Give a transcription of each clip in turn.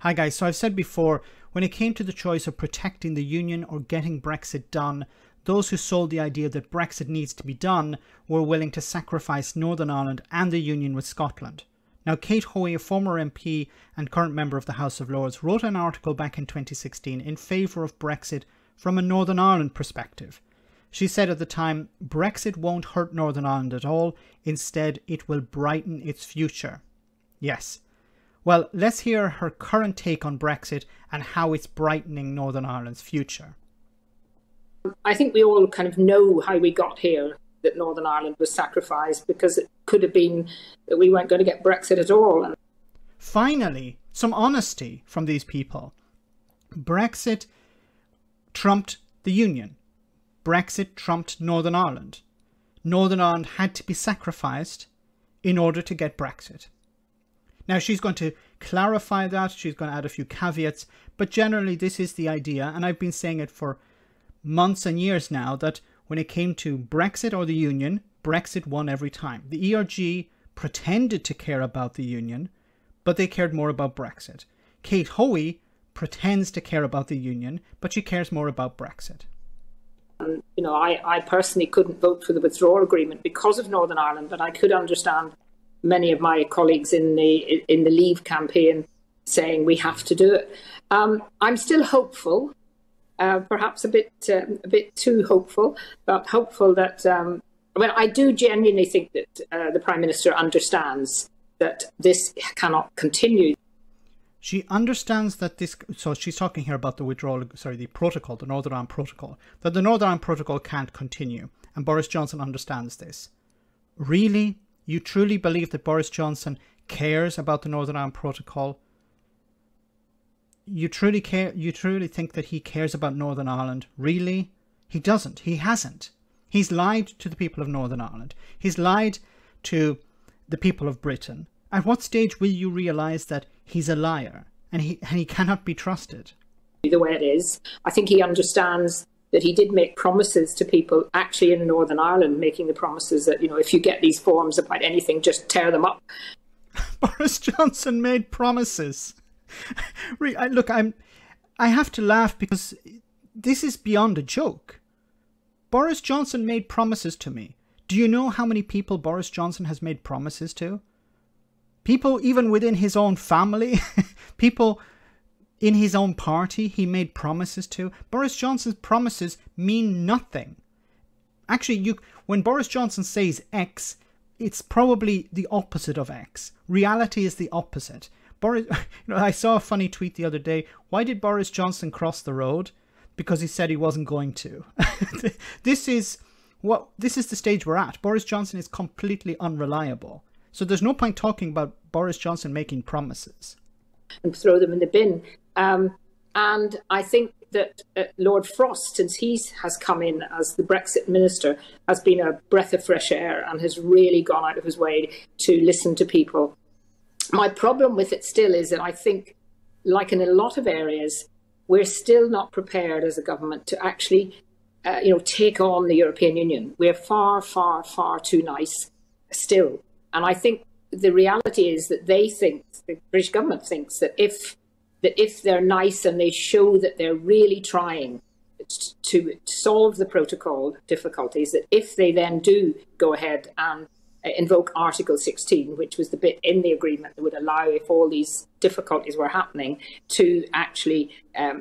Hi guys, so I've said before, when it came to the choice of protecting the Union or getting Brexit done, those who sold the idea that Brexit needs to be done were willing to sacrifice Northern Ireland and the Union with Scotland. Now, Kate Hoey, a former MP and current member of the House of Lords, wrote an article back in 2016 in favour of Brexit from a Northern Ireland perspective. She said at the time, Brexit won't hurt Northern Ireland at all, instead it will brighten its future. Yes. Well, let's hear her current take on Brexit and how it's brightening Northern Ireland's future. I think we all kind of know how we got here, that Northern Ireland was sacrificed, because it could have been that we weren't going to get Brexit at all. Finally, some honesty from these people. Brexit trumped the Union. Brexit trumped Northern Ireland. Northern Ireland had to be sacrificed in order to get Brexit. Now, she's going to clarify that. She's going to add a few caveats. But generally, this is the idea. And I've been saying it for months and years now, that when it came to Brexit or the Union, Brexit won every time. The ERG pretended to care about the Union, but they cared more about Brexit. Kate Hoey pretends to care about the Union, but she cares more about Brexit. You know, I personally couldn't vote for the withdrawal agreement because of Northern Ireland, but I could understand many of my colleagues in the Leave campaign saying we have to do it. I'm still hopeful, perhaps a bit too hopeful, but hopeful that I do genuinely think that the Prime Minister understands that this cannot continue. She understands that this, so she's talking here about the withdrawal, sorry, the protocol, the Northern Ireland Protocol, that the Northern Ireland Protocol can't continue. And Boris Johnson understands this. Really? You truly believe that Boris Johnson cares about the Northern Ireland Protocol? You truly think that he cares about Northern Ireland? Really? He doesn't. He hasn't. He's lied to the people of Northern Ireland. He's lied to the people of Britain. At what stage will you realise that he's a liar and he cannot be trusted? The way it is, I think he understands that he did make promises to people actually in Northern Ireland, making the promises that, you know, if you get these forms about anything, just tear them up. Boris Johnson made promises. Look, I have to laugh because this is beyond a joke. Boris Johnson made promises to me. Do you know how many people Boris Johnson has made promises to? People even within his own family, people in his own party he made promises to. Boris Johnson's promises mean nothing. Actually, when Boris Johnson says X, it's probably the opposite of X. Reality is the opposite. I saw a funny tweet the other day. Why did Boris Johnson cross the road? Because he said he wasn't going to. This is the stage we're at. Boris Johnson is completely unreliable. So there's no point talking about Boris Johnson making promises. And throw them in the bin. And I think that Lord Frost, since he has come in as the Brexit minister, has been a breath of fresh air and has really gone out of his way to listen to people. My problem with it still is that I think, like in a lot of areas, we're still not prepared as a government to actually, take on the European Union. We're far, far, far too nice still. And I think the reality is that the British government thinks that if they're nice and they show that they're really trying to solve the protocol difficulties, that if they then do go ahead and invoke Article 16, which was the bit in the agreement that would allow, if all these difficulties were happening, to actually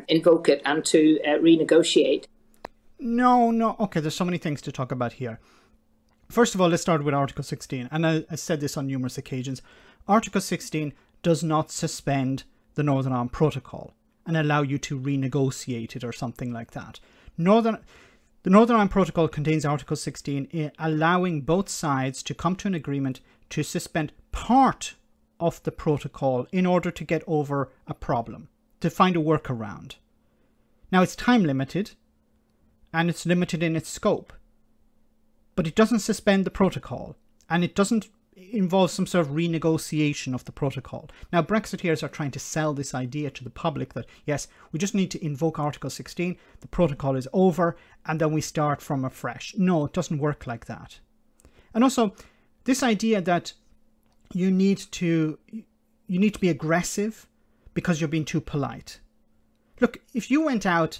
invoke it and to renegotiate. No. Okay, there's so many things to talk about here. First of all, let's start with Article 16. And I said this on numerous occasions. Article 16 does not suspend the Northern Ireland Protocol and allow you to renegotiate it or something like that. The Northern Ireland Protocol contains Article 16 allowing both sides to come to an agreement to suspend part of the protocol in order to get over a problem, to find a workaround. Now, it's time limited and it's limited in its scope. But it doesn't suspend the protocol, and it doesn't involve some sort of renegotiation of the protocol. Now, Brexiteers are trying to sell this idea to the public that, yes, we just need to invoke Article 16, the protocol is over, and then we start from afresh. No, it doesn't work like that. And also, this idea that you need to be aggressive because you're being too polite. Look, if you went out,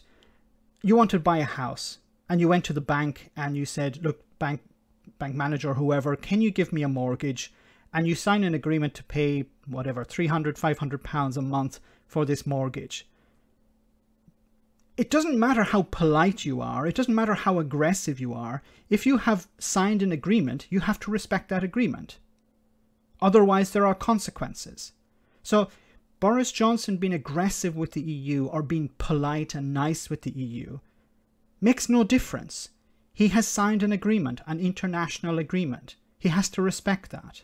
you wanted to buy a house, and you went to the bank and you said, look, bank manager or whoever, can you give me a mortgage? And you sign an agreement to pay, whatever, £300, £500 a month for this mortgage. It doesn't matter how polite you are. It doesn't matter how aggressive you are. If you have signed an agreement, you have to respect that agreement. Otherwise, there are consequences. So Boris Johnson being aggressive with the EU or being polite and nice with the EU makes no difference. He has signed an agreement, an international agreement. He has to respect that.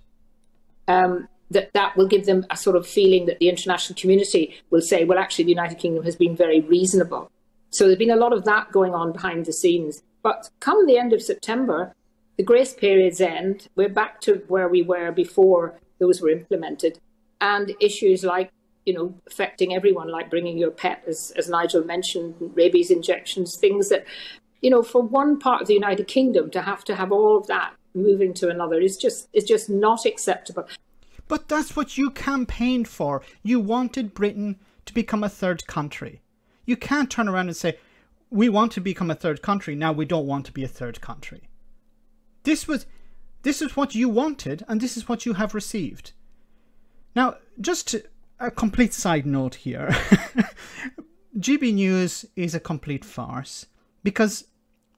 That will give them a sort of feeling that the international community will say, well, actually, the United Kingdom has been very reasonable. So there's been a lot of that going on behind the scenes. But come the end of September, the grace periods end. We're back to where we were before those were implemented. And issues like, affecting everyone, like bringing your pet, as Nigel mentioned, rabies injections, things that, for one part of the United Kingdom to have all of that moving to another is just not acceptable. But that's what you campaigned for. You wanted Britain to become a third country. You can't turn around and say, we want to become a third country, now we don't want to be a third country. This is what you wanted, and this is what you have received. Now, just a complete side note here. GB News is a complete farce, because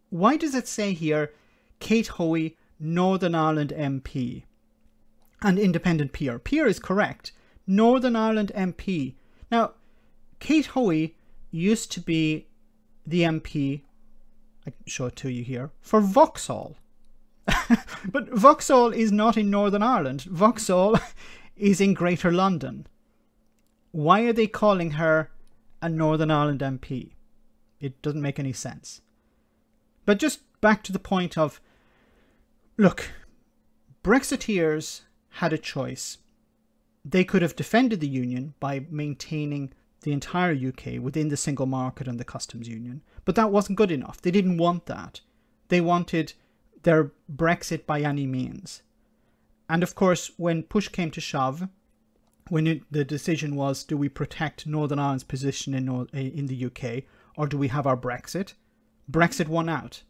why does it say here, Kate Hoey, Northern Ireland MP, and independent peer? Peer is correct. Northern Ireland MP. Now, Kate Hoey used to be the MP, I can show it to you here, for Vauxhall. But Vauxhall is not in Northern Ireland. Vauxhall is in Greater London. Why are they calling her a Northern Ireland MP? It doesn't make any sense. But just back to the point of, look, Brexiteers had a choice. They could have defended the union by maintaining the entire UK within the single market and the customs union, but that wasn't good enough. They didn't want that. They wanted their Brexit by any means. And of course, when push came to shove, the decision was, do we protect Northern Ireland's position in the UK, or do we have our Brexit? Brexit won out.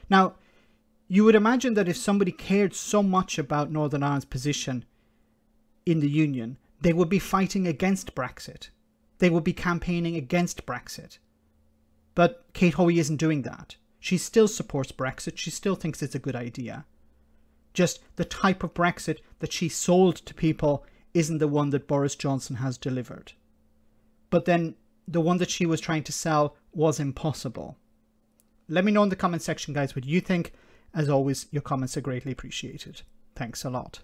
Now, you would imagine that if somebody cared so much about Northern Ireland's position in the Union, they would be fighting against Brexit. They would be campaigning against Brexit. But Kate Hoey isn't doing that. She still supports Brexit. She still thinks it's a good idea. Just the type of Brexit that she sold to people isn't the one that Boris Johnson has delivered. But then the one that she was trying to sell was impossible. Let me know in the comment section, guys, what you think. As always, your comments are greatly appreciated. Thanks a lot.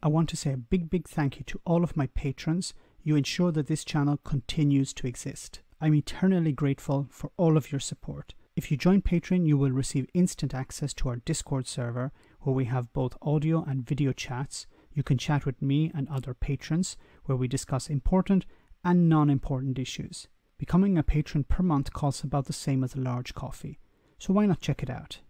I want to say a big thank you to all of my patrons. You ensure that this channel continues to exist. I'm eternally grateful for all of your support. If you join Patreon, you will receive instant access to our Discord server, where we have both audio and video chats. You can chat with me and other patrons, where we discuss important and non-important issues. Becoming a patron per month costs about the same as a large coffee, so why not check it out?